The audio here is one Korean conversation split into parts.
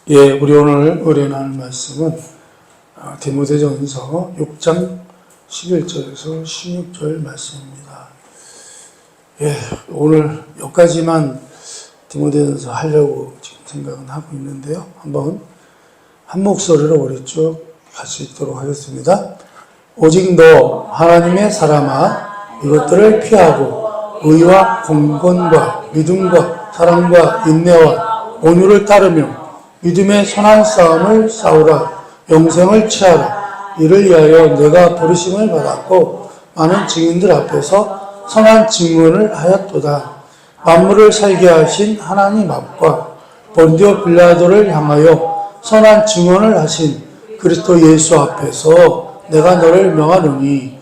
예, 우리 오늘 의뢰 나눌 말씀은 디모데전서 6장 11절에서 16절 말씀입니다. 예, 오늘 여기까지만 디모데전서 하려고 지금 생각은 하고 있는데요. 한번 한 목소리로 우리 쭉 할 수 있도록 하겠습니다. 오직 너 하나님의 사람아 이것들을 피하고 의와 공건과 믿음과 사랑과 인내와 온유를 따르며 믿음의 선한 싸움을 싸우라. 영생을 취하라. 이를 위하여 내가 부르심을 받았고 많은 증인들 앞에서 선한 증언을 하였도다. 만물을 살게 하신 하나님 앞과 본디오 빌라도를 향하여 선한 증언을 하신 그리스도 예수 앞에서 내가 너를 명하노니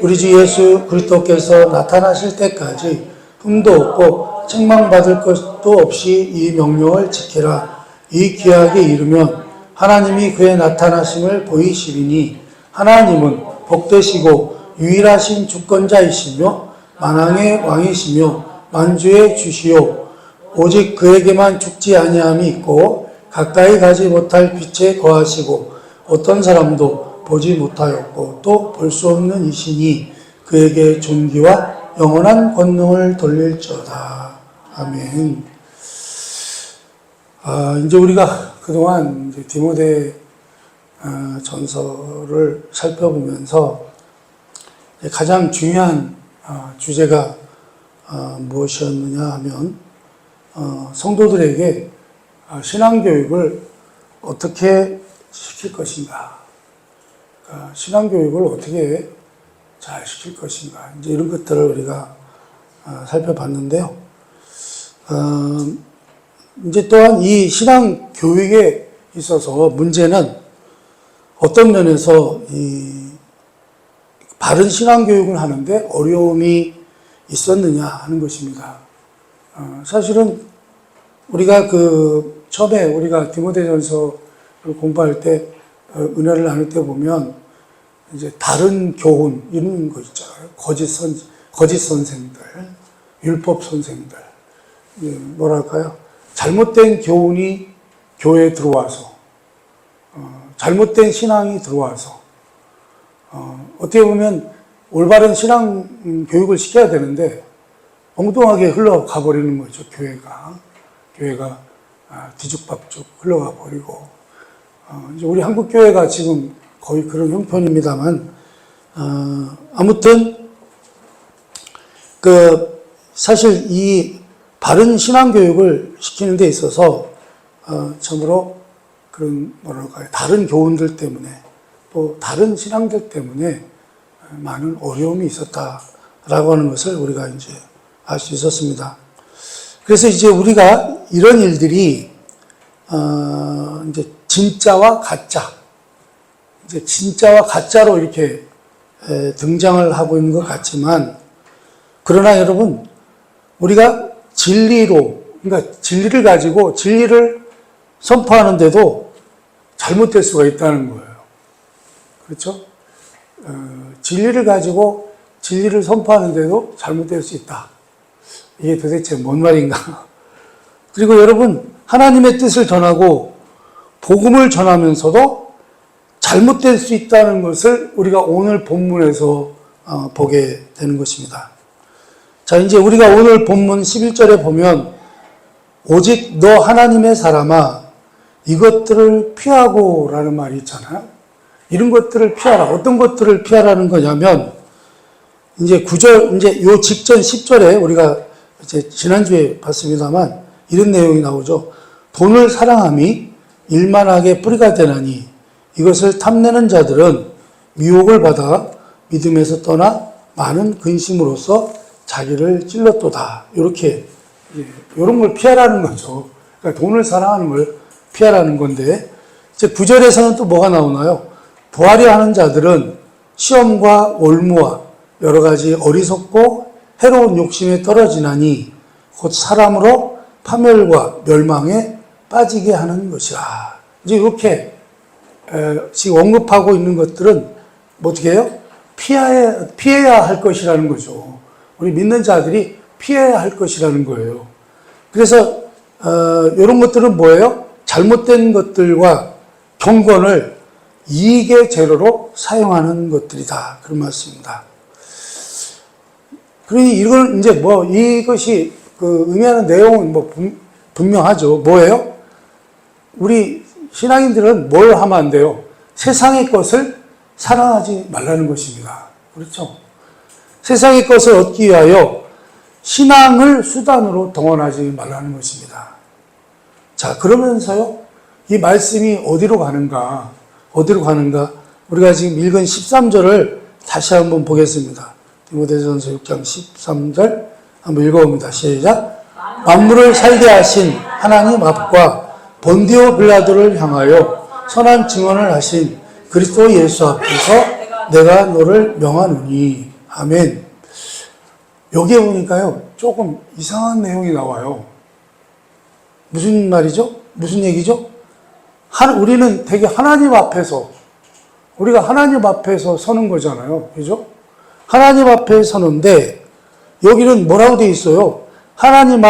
우리 주 예수 그리스도께서 나타나실 때까지 흠도 없고 책망받을 것도 없이 이 명령을 지키라. 이 기약에 이르면 하나님이 그의 나타나심을 보이시리니 하나님은 복되시고 유일하신 주권자이시며 만왕의 왕이시며 만주의 주시요 오직 그에게만 죽지 아니함이 있고 가까이 가지 못할 빛에 거하시고 어떤 사람도 보지 못하였고 또 볼 수 없는 이시니 그에게 존귀와 영원한 권능을 돌릴지어다. 아멘. 이제 우리가 그동안 이제 디모데 전서를 살펴보면서 가장 중요한 주제가 무엇이었느냐 하면 성도들에게 신앙교육을 어떻게 시킬 것인가, 신앙교육을 어떻게 잘 시킬 것인가, 이제 이런 것들을 우리가 살펴봤는데요. 이제 또한 이 신앙 교육에 있어서 문제는 어떤 면에서 이 바른 신앙 교육을 하는데 어려움이 있었느냐 하는 것입니다. 사실은 우리가 처음에 우리가 디모데전서를 공부할 때 은혜를 나눌 때 보면 이제 다른 교훈 이런 거 있잖아요. 거짓 선생들, 율법 선생들, 뭐랄까요? 잘못된 교훈이 교회에 들어와서, 잘못된 신앙이 들어와서, 어떻게 보면 올바른 신앙 교육을 시켜야 되는데, 엉뚱하게 흘러가 버리는 거죠, 교회가 뒤죽박죽 흘러가 버리고, 이제 우리 한국교회가 지금 거의 그런 형편입니다만, 아무튼, 사실 이 바른 신앙교육을 시키는 데 있어서 참으로 그런 뭐랄까요, 다른 교훈들 때문에 또 다른 신앙들 때문에 많은 어려움이 있었다라고 하는 것을 우리가 이제 알 수 있었습니다. 그래서 이제 우리가 이런 일들이 이제 진짜와 가짜, 이제 진짜와 가짜로 이렇게 등장을 하고 있는 것 같지만, 그러나 여러분, 우리가 진리로, 그러니까 진리를 가지고 진리를 선포하는데도 잘못될 수가 있다는 거예요. 그렇죠? 진리를 가지고 진리를 선포하는데도 잘못될 수 있다. 이게 도대체 뭔 말인가? 그리고 여러분, 하나님의 뜻을 전하고 복음을 전하면서도 잘못될 수 있다는 것을 우리가 오늘 본문에서 보게 되는 것입니다. 자, 이제 우리가 오늘 본문 11절에 보면 오직 너 하나님의 사람아 이것들을 피하고 라는 말이 있잖아요. 이런 것들을 피하라. 어떤 것들을 피하라는 거냐면 이제 9절, 이제 요 직전 10절에 우리가 이제 지난주에 봤습니다만 이런 내용이 나오죠. 돈을 사랑함이 일만하게 뿌리가 되나니 이것을 탐내는 자들은 미혹을 받아 믿음에서 떠나 많은 근심으로써 자기를 찔렀도다. 이렇게, 이런 걸 피하라는 거죠. 그러니까 돈을 사랑하는 걸 피하라는 건데, 이제 9절에서는 또 뭐가 나오나요? 부하려 하는 자들은 시험과 올무와 여러 가지 어리석고 해로운 욕심에 떨어지나니 곧 사람으로 파멸과 멸망에 빠지게 하는 것이라. 이제 이렇게, 지금 언급하고 있는 것들은 어떻게 해요? 피해야 할 것이라는 거죠. 우리 믿는 자들이 피해야 할 것이라는 거예요. 그래서 이런 것들은 뭐예요? 잘못된 것들과 경건을 이익의 재료로 사용하는 것들이다. 그런 말씀입니다. 그러니 이걸 이제 이것이 의미하는 내용은 분명하죠. 뭐예요? 우리 신앙인들은 뭘 하면 안 돼요? 세상의 것을 사랑하지 말라는 것입니다. 그렇죠? 세상의 것을 얻기 위하여 신앙을 수단으로 동원하지 말라는 것입니다. 자, 그러면서요, 이 말씀이 어디로 가는가? 우리가 지금 읽은 13절을 다시 한번 보겠습니다. 디모데전서 6장 13절 한번 읽어봅니다. 시작. 만물을 살게 하신 하나님 앞과 본디오 빌라도를 향하여 선한 증언을 하신 그리스도 예수 앞에서 내가 너를 명하노니. 아멘. 여기에 보니까요, 조금 이상한 내용이 나와요. 무슨 말이죠? 무슨 얘기죠? 우리는 되게 우리가 하나님 앞에서 서는 거잖아요. 그죠? 하나님 앞에 서는데, 여기는 뭐라고 되어 있어요? 하나님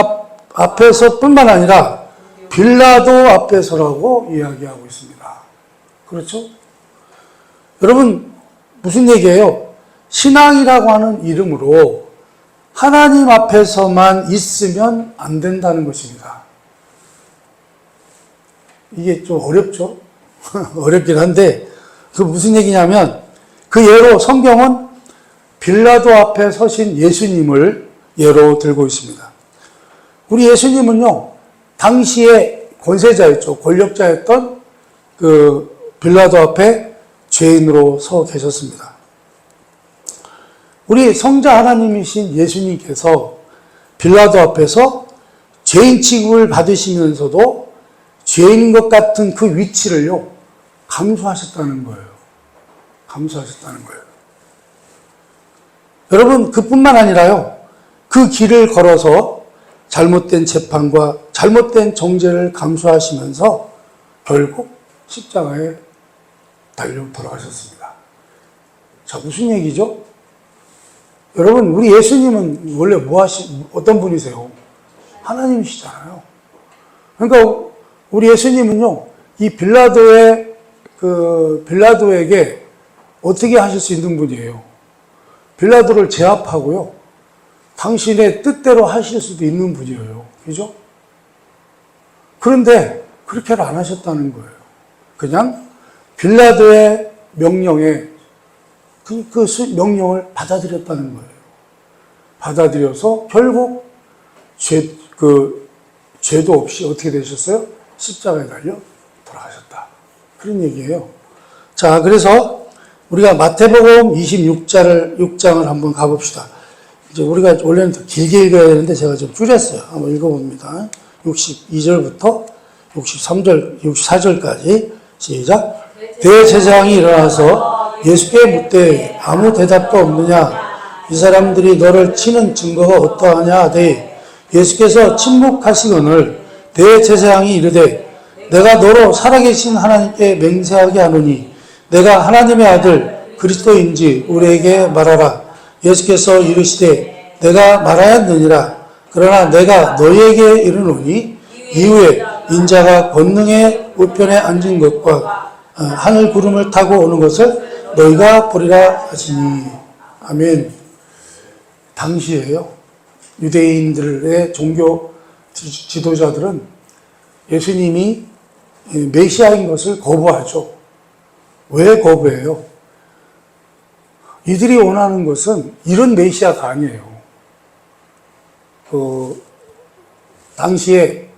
앞에서 뿐만 아니라 빌라도 앞에서라고 이야기하고 있습니다. 그렇죠? 여러분, 무슨 얘기예요? 신앙이라고 하는 이름으로 하나님 앞에서만 있으면 안 된다는 것입니다. 이게 좀 어렵죠? 어렵긴 한데, 그 무슨 얘기냐면, 그 예로 성경은 빌라도 앞에 서신 예수님을 예로 들고 있습니다. 우리 예수님은요, 당시에 권세자였죠. 권력자였던 그 빌라도 앞에 죄인으로 서 계셨습니다. 우리 성자 하나님이신 예수님께서 빌라도 앞에서 죄인 취급을 받으시면서도 죄인인 것 같은 그 위치를요, 감수하셨다는 거예요. 여러분, 그뿐만 아니라요, 그 길을 걸어서 잘못된 재판과 잘못된 정죄를 감수하시면서 결국 십자가에 달려 돌아가셨습니다. 자, 무슨 얘기죠? 여러분, 우리 예수님은 원래 어떤 분이세요? 하나님이시잖아요. 그러니까 우리 예수님은요, 이 빌라도에게 어떻게 하실 수 있는 분이에요? 빌라도를 제압하고요, 당신의 뜻대로 하실 수도 있는 분이에요. 그죠? 그런데 그렇게는 안 하셨다는 거예요. 그냥 빌라도의 명령에 그 명령을 받아들였다는 거예요. 받아들여서 결국 죄도 없이 어떻게 되셨어요? 십자가에 달려 돌아가셨다. 그런 얘기예요. 자, 그래서 우리가 마태복음 26장을 한번 가봅시다. 이제 우리가 원래는 더 길게 읽어야 되는데 제가 좀 줄였어요. 한번 읽어봅니다. 62절부터 64절까지 시작. 대제사장이 일어나서 예수께 묻되 아무 대답도 없느냐? 이 사람들이 너를 치는 증거가 어떠하냐 하되 예수께서 침묵하시거늘 대제사장이 이르되 내가 너로 살아계신 하나님께 맹세하게 하노니 내가 하나님의 아들 그리스도인지 우리에게 말하라. 예수께서 이르시되 내가 말하였느니라. 그러나 내가 너희에게 이르노니 이후에 인자가 권능의 우편에 앉은 것과 하늘 구름을 타고 오는 것을 너희가 보리라 하시니. 아멘. 당시에요, 유대인들의 종교 지도자들은 예수님이 메시아인 것을 거부하죠. 왜 거부해요? 이들이 원하는 것은 이런 메시아가 아니에요. 당시에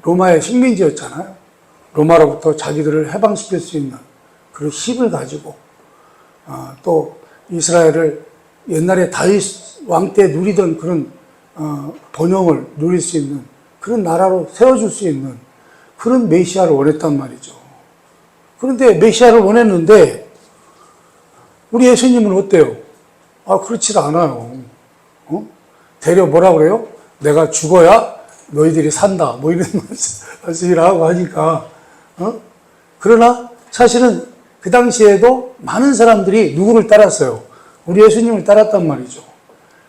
로마의 식민지였잖아요. 로마로부터 자기들을 해방시킬 수 있는 그런 힘을 가지고, 또 이스라엘을 옛날에 다윗 왕 때 누리던 그런 번영을 누릴 수 있는 그런 나라로 세워줄 수 있는 그런 메시아를 원했단 말이죠. 그런데 메시아를 원했는데 우리 예수님은 어때요? 그렇지 않아요. 대려 뭐라 그래요? 내가 죽어야 너희들이 산다. 뭐 이런 말씀이라고 하니까. 그러나 사실은 그 당시에도 많은 사람들이 누구를 따랐어요? 우리 예수님을 따랐단 말이죠.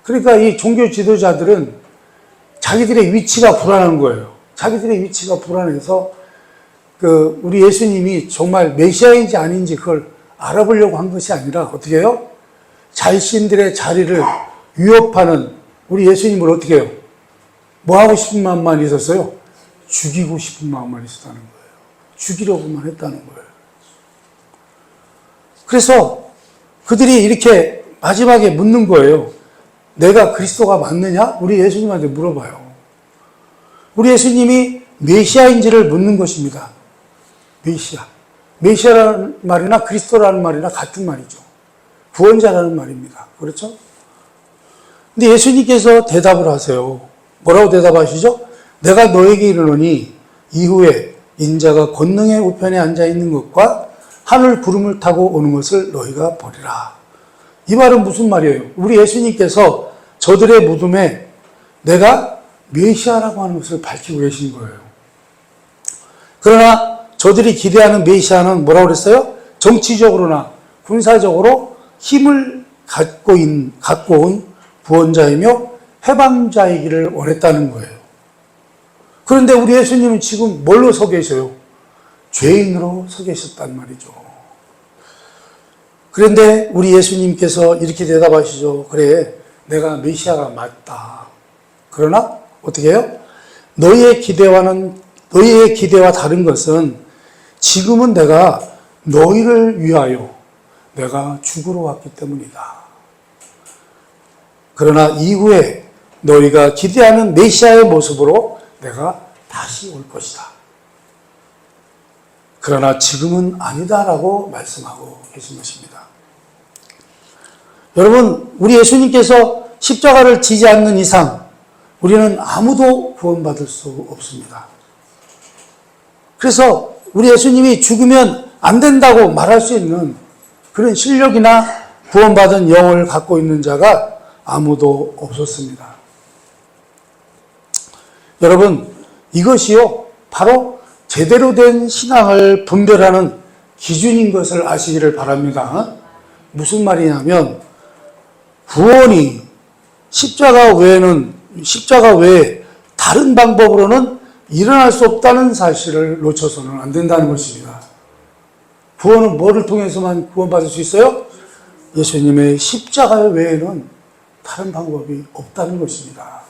그러니까 이 종교 지도자들은 자기들의 위치가 불안한 거예요. 자기들의 위치가 불안해서 우리 예수님이 정말 메시아인지 아닌지 그걸 알아보려고 한 것이 아니라 어떻게 해요? 자신들의 자리를 위협하는 우리 예수님을 어떻게 해요? 뭐 하고 싶은 마음만 있었어요? 죽이고 싶은 마음만 있었다는 거예요. 죽이려고만 했다는 거예요. 그래서 그들이 이렇게 마지막에 묻는 거예요. 내가 그리스도가 맞느냐? 우리 예수님한테 물어봐요. 우리 예수님이 메시아인지를 묻는 것입니다. 메시아. 메시아라는 말이나 그리스도라는 말이나 같은 말이죠. 구원자라는 말입니다. 그렇죠? 근데 예수님께서 대답을 하세요. 뭐라고 대답하시죠? 내가 너에게 이르노니 이후에 인자가 권능의 우편에 앉아 있는 것과 하늘 구름을 타고 오는 것을 너희가 보리라. 이 말은 무슨 말이에요? 우리 예수님께서 저들의 무덤에 내가 메시아라고 하는 것을 밝히고 계신 거예요. 그러나 저들이 기대하는 메시아는 뭐라고 그랬어요? 정치적으로나 군사적으로 힘을 갖고 온 구원자이며 해방자이기를 원했다는 거예요. 그런데 우리 예수님은 지금 뭘로 서 계셔요? 죄인으로 서 계셨단 말이죠. 그런데 우리 예수님께서 이렇게 대답하시죠. 그래, 내가 메시아가 맞다. 그러나 어떻게 해요? 너희의 기대와 다른 것은 지금은 내가 너희를 위하여 내가 죽으러 왔기 때문이다. 그러나 이후에 너희가 기대하는 메시아의 모습으로 내가 다시 올 것이다. 그러나 지금은 아니다라고 말씀하고 계신 것입니다. 여러분, 우리 예수님께서 십자가를 지지 않는 이상 우리는 아무도 구원받을 수 없습니다. 그래서 우리 예수님이 죽으면 안 된다고 말할 수 있는 그런 실력이나 구원받은 영을 갖고 있는 자가 아무도 없었습니다. 여러분, 이것이요, 바로 제대로 된 신앙을 분별하는 기준인 것을 아시기를 바랍니다. 무슨 말이냐면, 구원이 십자가 외에 다른 방법으로는 일어날 수 없다는 사실을 놓쳐서는 안 된다는 것입니다. 구원은 뭐를 통해서만 구원받을 수 있어요? 예수님의 십자가 외에는 다른 방법이 없다는 것입니다.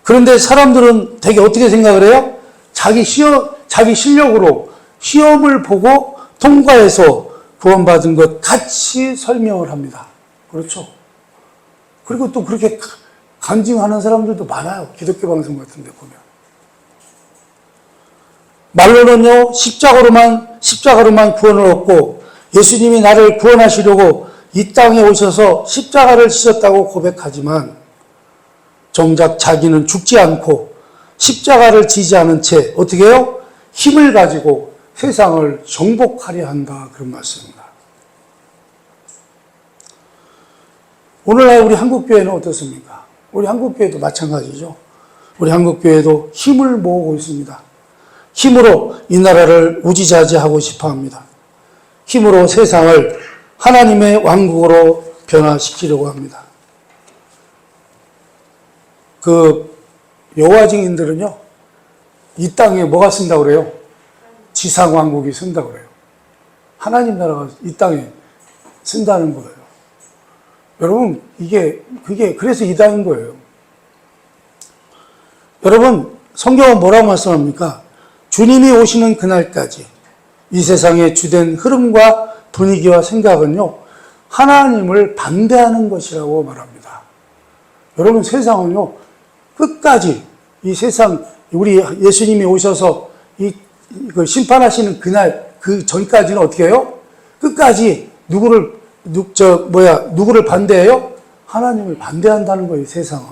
그런데 사람들은 되게 어떻게 생각을 해요? 자기 실력으로 시험을 보고 통과해서 구원받은 것 같이 설명을 합니다. 그렇죠? 그리고 또 그렇게 간증하는 사람들도 많아요. 기독교 방송 같은 데 보면. 말로는요, 십자가로만 구원을 얻고 예수님이 나를 구원하시려고 이 땅에 오셔서 십자가를 지셨다고 고백하지만 정작 자기는 죽지 않고 십자가를 지지 않은 채 어떻게 해요? 힘을 가지고 세상을 정복하려 한다. 그런 말씀입니다. 오늘날 우리 한국교회는 어떻습니까? 우리 한국교회도 마찬가지죠. 우리 한국교회도 힘을 모으고 있습니다. 힘으로 이 나라를 우지자지하고 싶어 합니다. 힘으로 세상을 하나님의 왕국으로 변화시키려고 합니다. 여호와 증인들은요, 이 땅에 뭐가 쓴다고 그래요? 지상왕국이 쓴다고 그래요. 하나님 나라가 이 땅에 쓴다는 거예요. 여러분, 그래서 이단인 거예요. 여러분, 성경은 뭐라고 말씀합니까? 주님이 오시는 그날까지 이 세상의 주된 흐름과 분위기와 생각은요, 하나님을 반대하는 것이라고 말합니다. 여러분, 세상은요, 끝까지 이 세상, 우리 예수님이 오셔서 심판하시는 그날, 그 전까지는 어떻게 해요? 끝까지 누구를 반대해요? 하나님을 반대한다는 거예요, 세상은.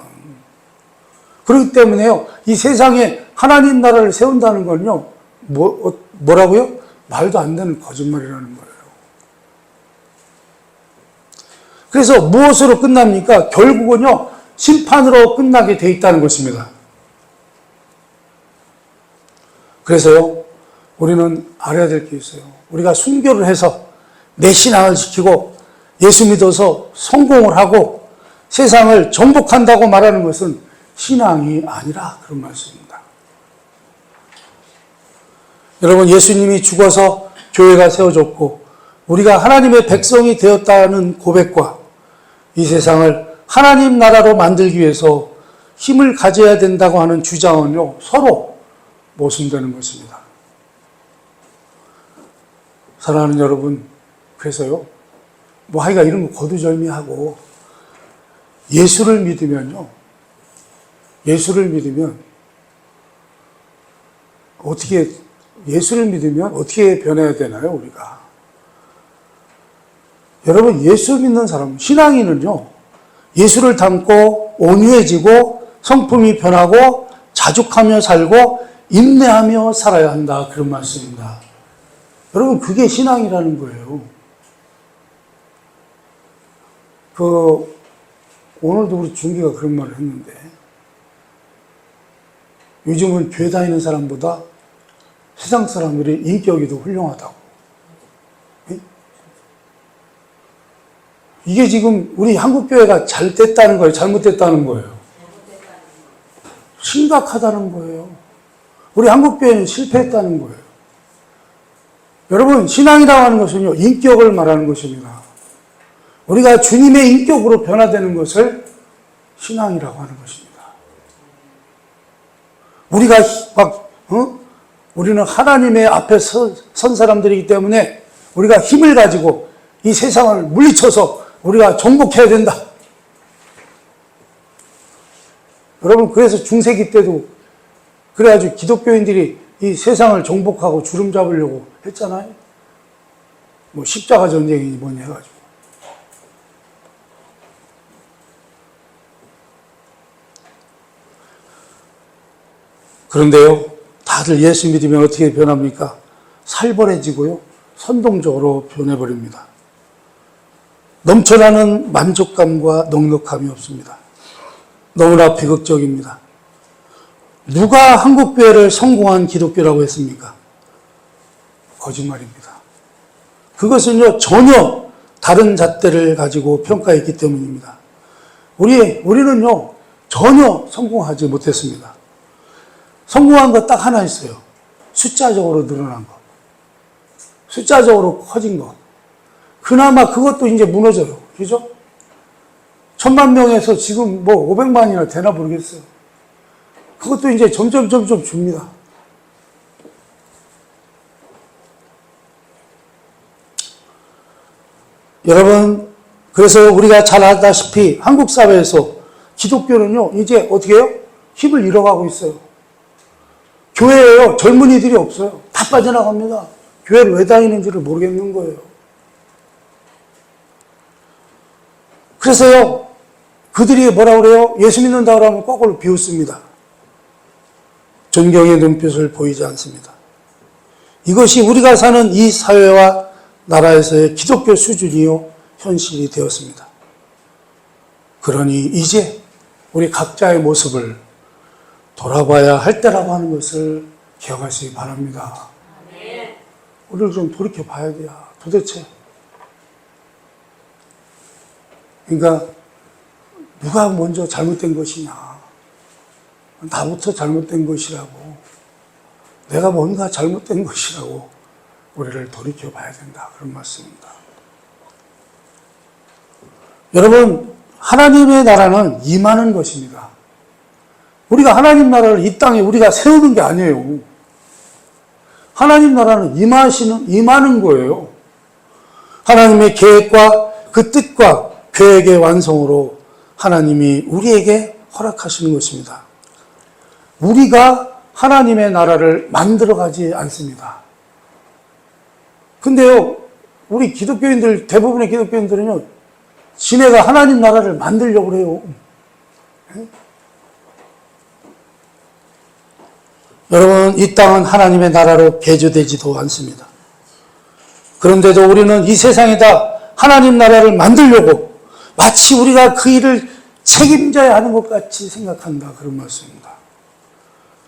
그렇기 때문에요, 이 세상에 하나님 나라를 세운다는 건요, 뭐라고요? 말도 안 되는 거짓말이라는 거예요. 그래서 무엇으로 끝납니까? 결국은요, 심판으로 끝나게 돼 있다는 것입니다. 그래서요, 우리는 알아야 될 게 있어요. 우리가 순교를 해서 내 신앙을 지키고 예수 믿어서 성공을 하고 세상을 정복한다고 말하는 것은 신앙이 아니라 그런 말씀입니다. 여러분, 예수님이 죽어서 교회가 세워졌고 우리가 하나님의 백성이 되었다는 고백과 이 세상을 하나님 나라로 만들기 위해서 힘을 가져야 된다고 하는 주장은요, 서로 모순되는 것입니다. 사랑하는 여러분, 그래서요, 하여가 이런 거 거두절미하고 예수를 믿으면 어떻게 변해야 되나요, 우리가? 여러분, 예수 믿는 사람, 신앙인은요, 예수를 닮고 온유해지고 성품이 변하고 자족하며 살고 인내하며 살아야 한다. 그런 말씀입니다. 여러분, 그게 신앙이라는 거예요. 오늘도 우리 준기가 그런 말을 했는데, 요즘은 교회 다니는 사람보다 세상 사람들이 인격이 더 훌륭하다고. 이게 지금 우리 한국교회가 잘 됐다는 거예요? 잘못됐다는 거예요? 심각하다는 거예요. 우리 한국교회는 실패했다는 거예요. 여러분, 신앙이라고 하는 것은요, 인격을 말하는 것입니다. 우리가 주님의 인격으로 변화되는 것을 신앙이라고 하는 것입니다. 우리가 우리는 하나님의 앞에 선 사람들이기 때문에 우리가 힘을 가지고 이 세상을 물리쳐서 우리가 정복해야 된다. 여러분, 그래서 중세기 때도 그래가지고 기독교인들이 이 세상을 정복하고 주름 잡으려고 했잖아요. 십자가 전쟁이니 뭐니 해가지고. 그런데요, 다들 예수 믿으면 어떻게 변합니까? 살벌해지고요, 선동적으로 변해버립니다. 넘쳐나는 만족감과 넉넉함이 없습니다. 너무나 비극적입니다. 누가 한국교회를 성공한 기독교라고 했습니까? 거짓말입니다. 그것은요, 전혀 다른 잣대를 가지고 평가했기 때문입니다. 우리는요, 전혀 성공하지 못했습니다. 성공한 거 딱 하나 있어요. 숫자적으로 늘어난 거. 숫자적으로 커진 거. 그나마 그것도 이제 무너져요. 그죠? 1000만 명에서 지금 500만이나 되나 모르겠어요. 그것도 이제 점점 줍니다. 여러분, 그래서 우리가 잘 알다시피 한국 사회에서 기독교는요, 이제 어떻게 해요? 힘을 잃어가고 있어요. 교회에요, 젊은이들이 없어요. 다 빠져나갑니다. 교회를 왜 다니는지를 모르겠는 거예요. 그래서요, 그들이 뭐라 그래요? 예수 믿는다 그러면 거꾸로 비웃습니다. 존경의 눈빛을 보이지 않습니다. 이것이 우리가 사는 이 사회와 나라에서의 기독교 수준이요, 현실이 되었습니다. 그러니 이제 우리 각자의 모습을 돌아봐야 할 때라고 하는 것을 기억하시기 바랍니다. 우리를 좀 돌이켜 봐야 돼요. 도대체. 그러니까 누가 먼저 잘못된 것이냐. 나부터 잘못된 것이라고. 내가 뭔가 잘못된 것이라고 우리를 돌이켜 봐야 된다. 그런 말씀입니다. 여러분, 하나님의 나라는 임하는 것입니다. 우리가 하나님 나라를 이 땅에 우리가 세우는 게 아니에요. 하나님 나라는 임하는 거예요. 하나님의 계획과 그 뜻과 계획의 완성으로 하나님이 우리에게 허락하시는 것입니다. 우리가 하나님의 나라를 만들어가지 않습니다. 근데요, 우리 기독교인들, 대부분의 기독교인들은요, 지네가 하나님 나라를 만들려고 해요. 여러분, 이 땅은 하나님의 나라로 개조되지도 않습니다. 그런데도 우리는 이 세상에다 하나님 나라를 만들려고 마치 우리가 그 일을 책임져야 하는 것 같이 생각한다. 그런 말씀입니다.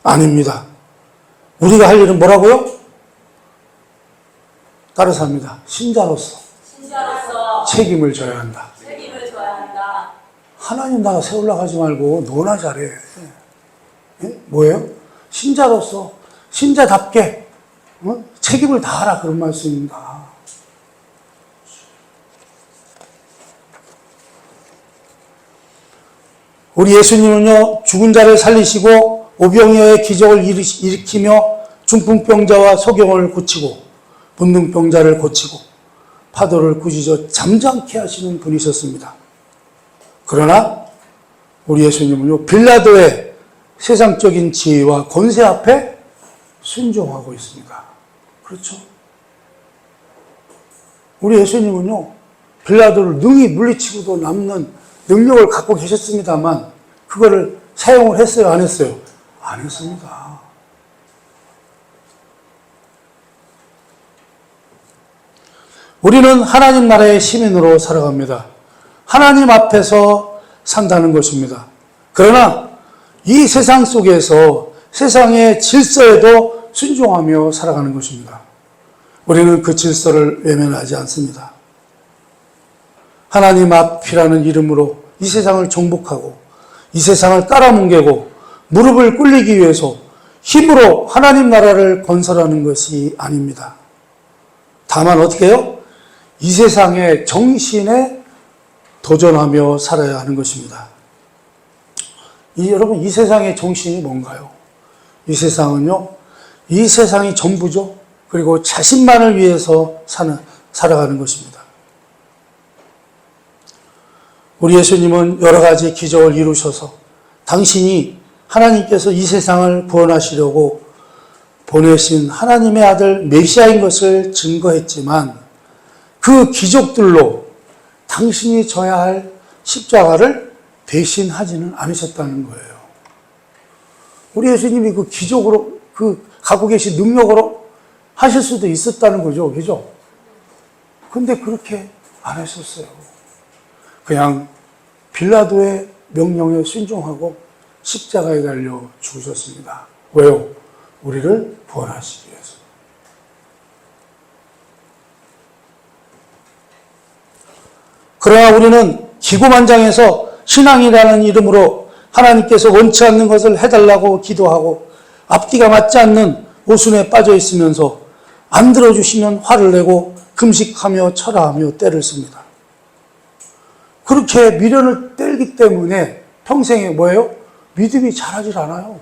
아닙니다. 우리가 할 일은 뭐라고요? 따라서 합니다. 신자로서 책임을 져야 한다. 하나님 나라 세우려고 하지 말고 너나 잘해. 뭐예요? 신자로서 신자답게 책임을 다하라 그런 말씀입니다. 우리 예수님은요, 죽은 자를 살리시고 오병이어의 기적을 일으키며 중풍병자와 소경을 고치고 문둥병자를 고치고 파도를 꾸짖어 잠잠케 하시는 분이셨습니다. 그러나 우리 예수님은요, 빌라도의 세상적인 지위와 권세 앞에 순종하고 있습니다. 그렇죠? 우리 예수님은요, 빌라도를 능히 물리치고도 남는 능력을 갖고 계셨습니다만 그거를 사용을 했어요, 안 했어요? 안 했습니다. 우리는 하나님 나라의 시민으로 살아갑니다. 하나님 앞에서 산다는 것입니다. 그러나 이 세상 속에서 세상의 질서에도 순종하며 살아가는 것입니다. 우리는 그 질서를 외면하지 않습니다. 하나님 앞이라는 이름으로 이 세상을 정복하고 이 세상을 깔아뭉개고 무릎을 꿇리기 위해서 힘으로 하나님 나라를 건설하는 것이 아닙니다. 다만 어떻게 해요? 이 세상의 정신에 도전하며 살아야 하는 것입니다. 여러분, 이 세상의 정신이 뭔가요? 이 세상은요, 이 세상이 전부죠. 그리고 자신만을 위해서 살아가는 것입니다. 우리 예수님은 여러 가지 기적을 이루셔서 당신이 하나님께서 이 세상을 구원하시려고 보내신 하나님의 아들 메시아인 것을 증거했지만 그 기적들로 당신이 져야 할 십자가를 대신하지는 않으셨다는 거예요. 우리 예수님이 그 기적으로, 갖고 계신 능력으로 하실 수도 있었다는 거죠. 그죠? 근데 그렇게 안 하셨어요. 그냥 빌라도의 명령에 순종하고 십자가에 달려 죽으셨습니다. 왜요? 우리를 구원하시기 위해서. 그러나 우리는 기고만장해서 신앙이라는 이름으로 하나님께서 원치 않는 것을 해달라고 기도하고 앞뒤가 맞지 않는 오순에 빠져 있으면서 안 들어주시면 화를 내고 금식하며 철하하며 때를 씁니다. 그렇게 미련을 떼기 때문에 평생에 뭐예요? 믿음이 자라질 않아요.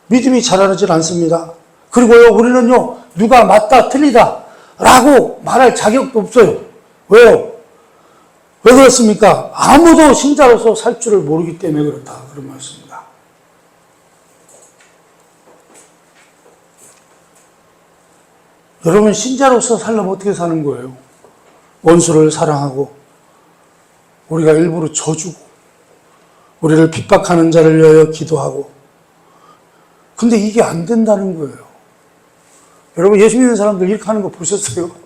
믿음이 자라질 않습니다. 그리고요, 우리는요, 누가 맞다, 틀리다 라고 말할 자격도 없어요. 왜요? 왜 그렇습니까? 아무도 신자로서 살 줄을 모르기 때문에 그렇다. 그런 말씀입니다. 여러분, 신자로서 살려면 어떻게 사는 거예요? 원수를 사랑하고, 우리가 일부러 져주고, 우리를 핍박하는 자를 위하여 기도하고. 근데 이게 안 된다는 거예요. 여러분, 예수 믿는 사람들 이렇게 하는 거 보셨어요?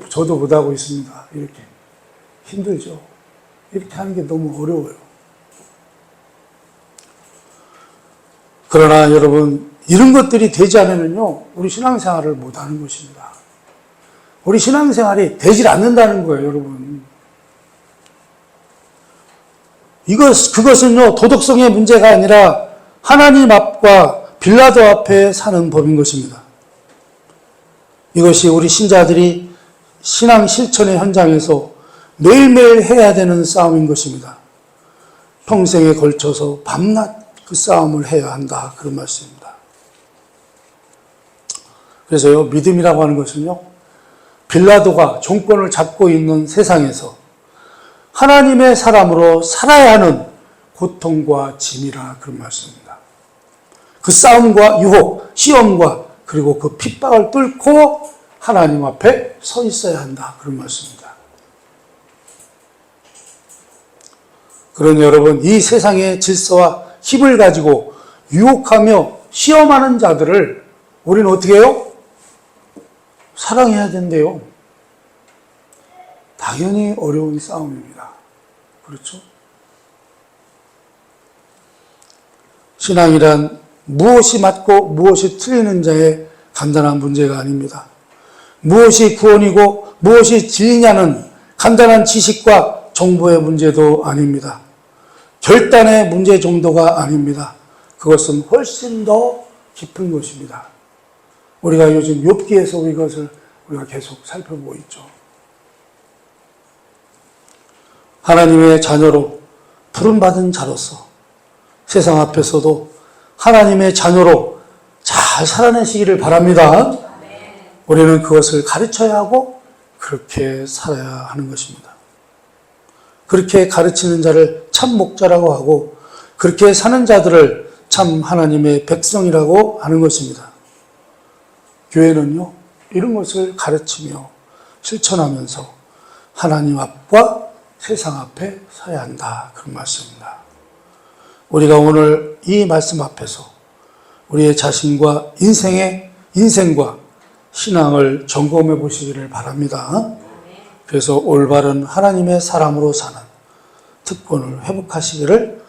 저도 못하고 있습니다. 이렇게. 힘들죠? 이렇게 하는 게 너무 어려워요. 그러나 여러분, 이런 것들이 되지 않으면요, 우리 신앙생활을 못하는 것입니다. 우리 신앙생활이 되질 않는다는 거예요, 여러분. 그것은요, 도덕성의 문제가 아니라 하나님 앞과 빌라도 앞에 사는 법인 것입니다. 이것이 우리 신자들이 신앙 실천의 현장에서 매일매일 해야 되는 싸움인 것입니다. 평생에 걸쳐서 밤낮 그 싸움을 해야 한다. 그런 말씀입니다. 그래서요, 믿음이라고 하는 것은요, 빌라도가 정권을 잡고 있는 세상에서 하나님의 사람으로 살아야 하는 고통과 짐이라 그런 말씀입니다. 그 싸움과 유혹, 시험과 그리고 그 핍박을 뚫고 하나님 앞에 서 있어야 한다. 그런 말씀입니다. 그러니 여러분, 이 세상의 질서와 힘을 가지고 유혹하며 시험하는 자들을 우리는 어떻게 해요? 사랑해야 된대요. 당연히 어려운 싸움입니다. 그렇죠? 신앙이란 무엇이 맞고 무엇이 틀리는 자의 간단한 문제가 아닙니다. 무엇이 구원이고 무엇이 진리냐는 간단한 지식과 정보의 문제도 아닙니다. 결단의 문제 정도가 아닙니다. 그것은 훨씬 더 깊은 것입니다. 우리가 요즘 욥기에서 이것을 우리가 계속 살펴보고 있죠. 하나님의 자녀로 부름받은 자로서 세상 앞에서도 하나님의 자녀로 잘 살아내시기를 바랍니다. 우리는 그것을 가르쳐야 하고 그렇게 살아야 하는 것입니다. 그렇게 가르치는 자를 참 목자라고 하고 그렇게 사는 자들을 참 하나님의 백성이라고 하는 것입니다. 교회는요, 이런 것을 가르치며 실천하면서 하나님 앞과 세상 앞에 서야 한다. 그런 말씀입니다. 우리가 오늘 이 말씀 앞에서 우리의 자신과 인생과 신앙을 점검해 보시기를 바랍니다. 그래서 올바른 하나님의 사람으로 사는 특권을 회복하시기를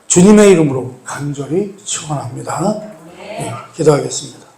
주님의 이름으로 간절히 축원합니다. 네, 기도하겠습니다.